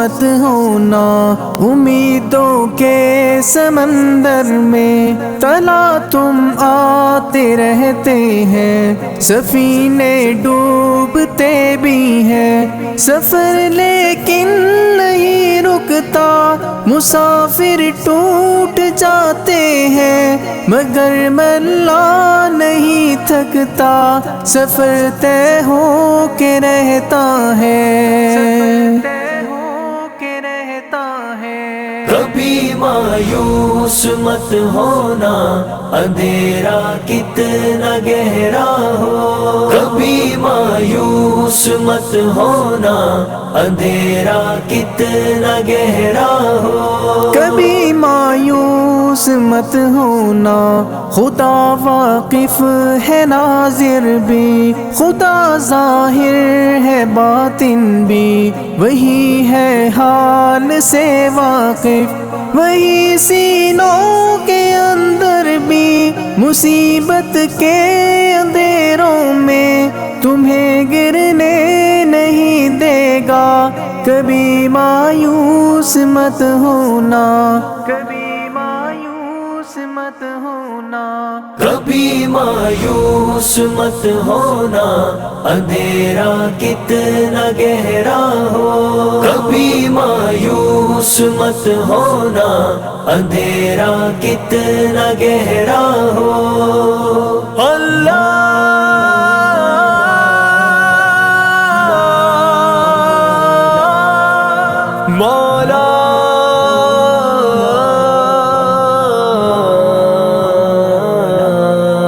مت ہونا، امیدوں کے سمندر میں تلا تم آتے رہتے ہیں، سفینے ڈوبتے بھی ہیں، سفر لیکن نہیں رکتا، مسافر ٹوٹ جاتے ہیں، مگر ملا نہیں تھکتا، سفر طے ہو کے رہتا ہے، کبھی مایوس مت ہونا، اندھیرا کتنا گہرا ہو، کبھی مایوس مت ہونا، اندھیرا کتنا گہرا ہو، کبھی مایوس مت ہونا، خدا واقف ہے ناظر بھی، خدا ظاہر ہے باطن بھی، وہی ہے حال سے واقف، وہی سینوں کے اندر بھی، مصیبت کے اندھیروں میں تمہیں گرنے نہیں دے گا، کبھی مایوس مت ہونا، کبھی مایوس مت ہونا، کبھی مایوس مت ہونا، اندھیرا کتنا گہرا ہو، کبھی مایوس مت ہونا، اندھیرا کتنا گہرا ہو، اللہ مولا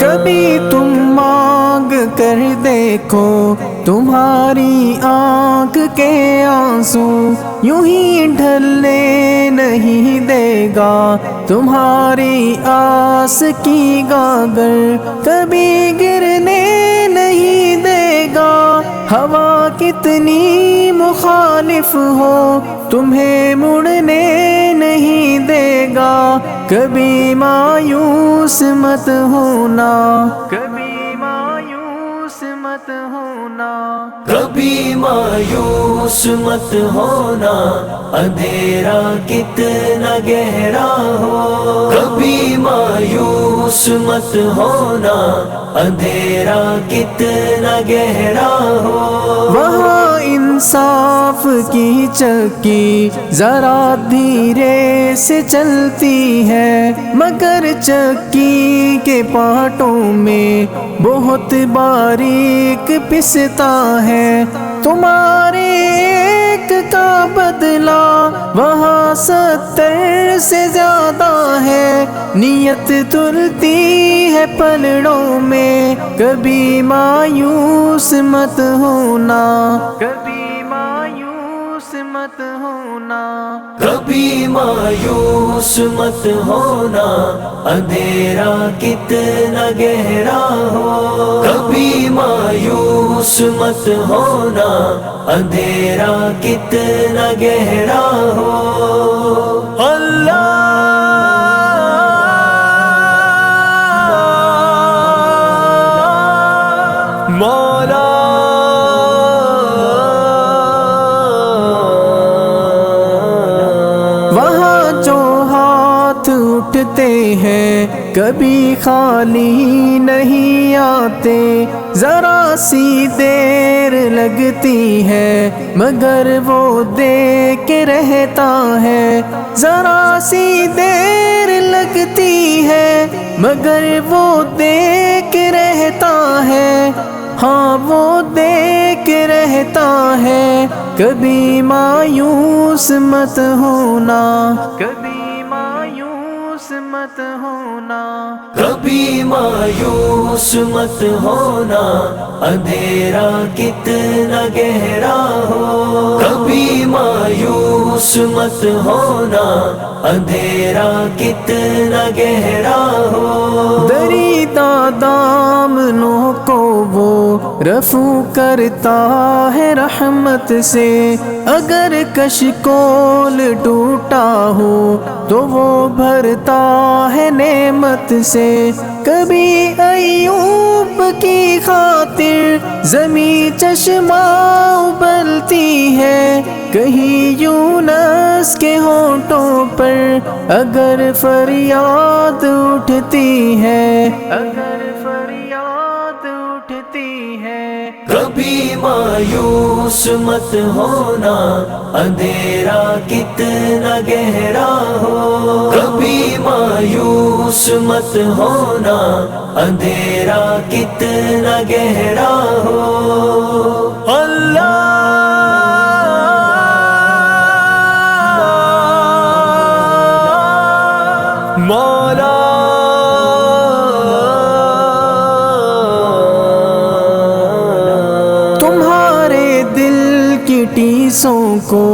کبھی تم مانگ کر دیکھو، تمہاری آنکھ کے آنسو یوں ہی ڈھلنے نہیں دے گا، تمہاری آس کی گاگر کبھی گرنے نہیں دے گا، ہوا کتنی مخالف ہو تمہیں مڑنے نہیں دے گا، کبھی مایوس مت ہونا، کبھی مایوس مت ہونا، کبھی مایوس مت ہونا، اندھیرا کتنا گہرا ہو، کبھی مایوس مت ہونا، اندھیرا کتنا گہرا ہو، وہاں انصاف کی چکی ذرا دھیرے سے چلتی ہے، مگر چکی کے پارٹوں میں بہت باریک پستا ہے، تمہارے ایک کا بدلہ وہاں 70 سے زیادہ ہے، نیت تلتی ہے پلڑوں میں، کبھی مایوس مت ہونا، کبھی مایوس مت ہونا، کبھی مایوس مت ہونا، اندھیرا کتنا گہرا ہو، کبھی مایوس مت ہونا، اندھیرا کتنا گہرا ہو، اللہ مولا وہاں جو ہاتھ اٹھتے ہیں کبھی خالی نہیں آتے، ذرا سی دیر لگتی ہے مگر وہ دے کے رہتا ہے، ذرا سی دیر لگتی ہے مگر وہ دے کے رہتا ہے، ہاں وہ دے کے رہتا ہے، کبھی مایوس مت ہونا، کبھی مایوس مت ہونا، کبھی مایوس مت ہونا، اندھیرا کتنا گہرا ہو، کبھی مایوس مت ہونا، اندھیرا کتنا گہرا ہو، دریدہ دامنوں کو وہ رفو کرتا ہے رحمت سے، اگر کشکول ٹوٹا ہو تو وہ بھرتا ہے نعمت سے، کبھی ایوب کی خاطر زمین چشمہ ابلتی ہے، کہیں یونس کے ہونٹوں پر اگر فریاد اٹھتی ہے، اگر فریاد اٹھتی ہے۔ کبھی مایوس مت ہونا، اندھیرا کتنا گہرا ہو، کبھی مایوس مت ہونا، اندھیرا کتنا گہرا ہو۔ اللہ مولا تمہارے دل کی ٹیسوں کو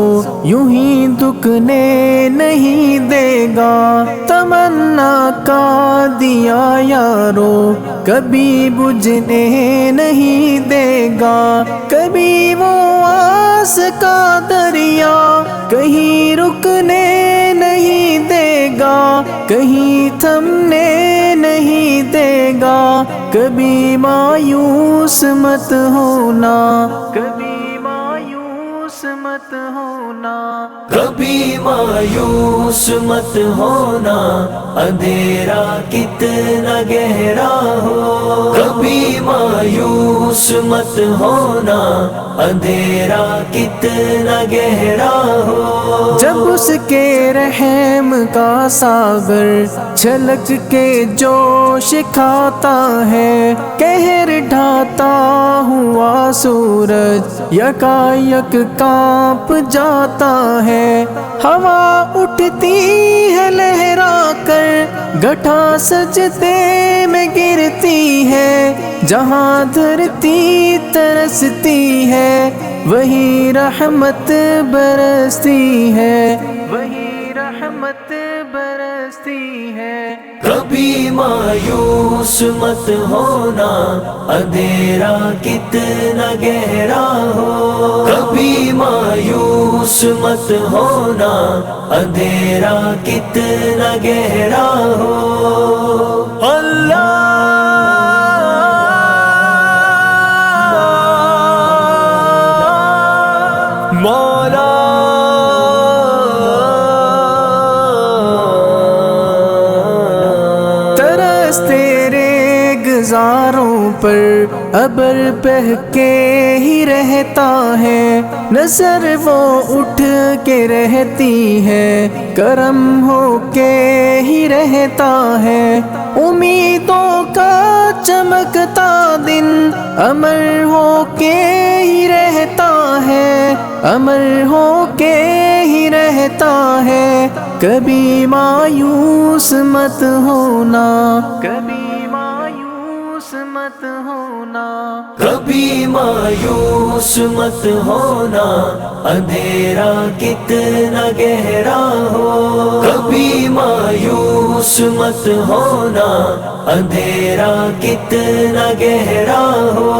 یوں ہی دکنے نہیں دے گا، تمنا کا دیا یارو کبھی بجھنے نہیں دے گا، کبھی وہ آس کا دریا کہیں رکنے نہیں دے گا، کہیں تھمنے نہیں دے گا، کبھی مایوس مت ہونا، کبھی مایوس مت ہونا، کبھی مایوس مت ہونا، اندھیرا کتنا گہرا ہو، کبھی مایوس مت ہونا، اندھیرا کتنا گہرا ہو۔ جب اس کے رحم کا ساگر چھلک کے جوش کھاتا ہے، قہر ڈھاتا ہوا سورج یکایک کانپ جاتا ہے، ہوا اٹھتی ہے لہرا کر گٹھا سجدے میں گرتی ہے، جہاں دھرتی ترستی ہے وہی رحمت برستی ہے، وہی رحمت برستی ہے۔ کبھی مایوس مت ہونا، اندھیرا کتنا گہرا ہو، کبھی مایوس مت ہونا، اندھیرا کتنا گہرا ہو۔ اللہ مولا ترس تیرے گزاروں پر ابر بہہ کے ہی رہتا ہے، نظر وہ اٹھ کے رہتی ہے، کرم ہو کے ہی رہتا ہے، امیدوں کا چمکتا دن امر ہو کے ہی رہتا ہے، امر ہو کے ہی رہتا ہے، کبھی مایوس مت ہونا، کبھی مایوس مت ہونا، کبھی مایوس مت ہونا، اندھیرا کتنا گہرا ہو، کبھی مایوس مت ہونا، اندھیرا کتنا گہرا ہو،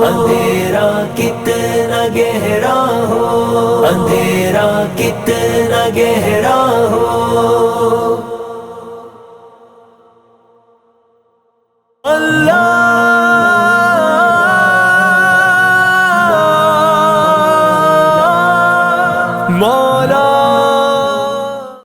اندھیرا کتنا گہرا ہو، اندھیرا کتنا گہرا ہو۔ اللہ مولا